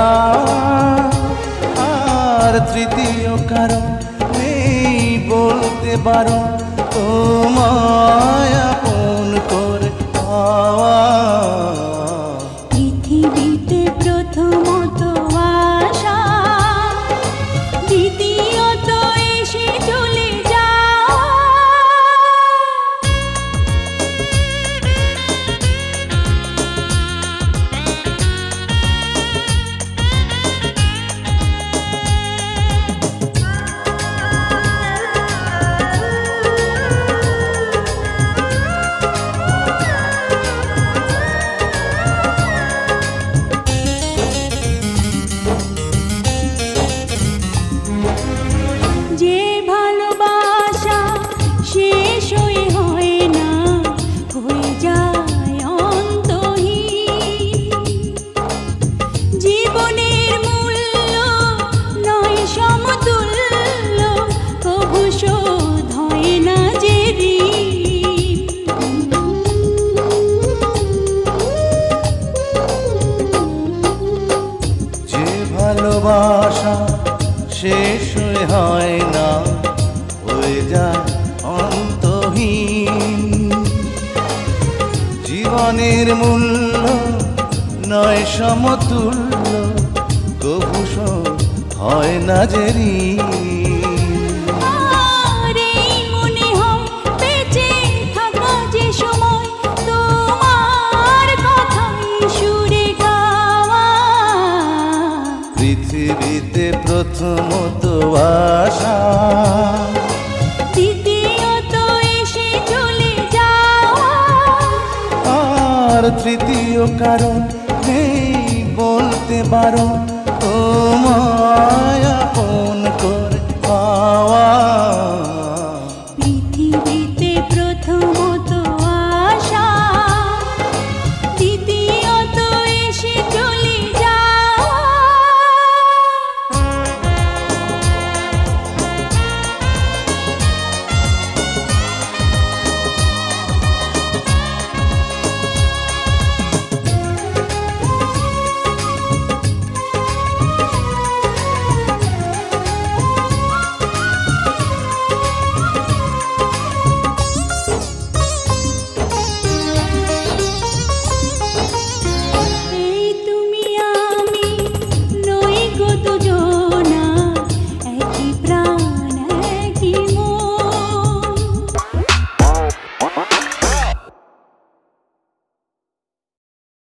যাওয়া, আর তৃতীয় কারণ নেই বলতে বারণ তোমায় আপন করে পাওয়া। পৃথিবীতে প্রথমত আশা, দ্বিতীয়ত এসে চলে যাওয়া। যে ভালোবাসা শেষ হয়ে হয় না, হয়ে যায় অন্তহীন। জীবনের মূল্য নয় সমতুল্য, কভু শোধ হয় না যে ঋণ। যে ভালোবাসা শেষ হয় না, হয়ে যায় অন্তহীন। জীবনের মূল্য নয় সমতুল্য, কভু শোধ হয় না যে ঋণ। আর এই মনে হয় বেঁচে থাকা যে সময়, তোমার কথাই সুরে গাওয়া। পৃথিবীতে প্রথমত আশা, দ্বিতীয়ত এসে চলে যাওয়া। আর তৃতীয় কারণ নেই বলতে বারণ তোমায়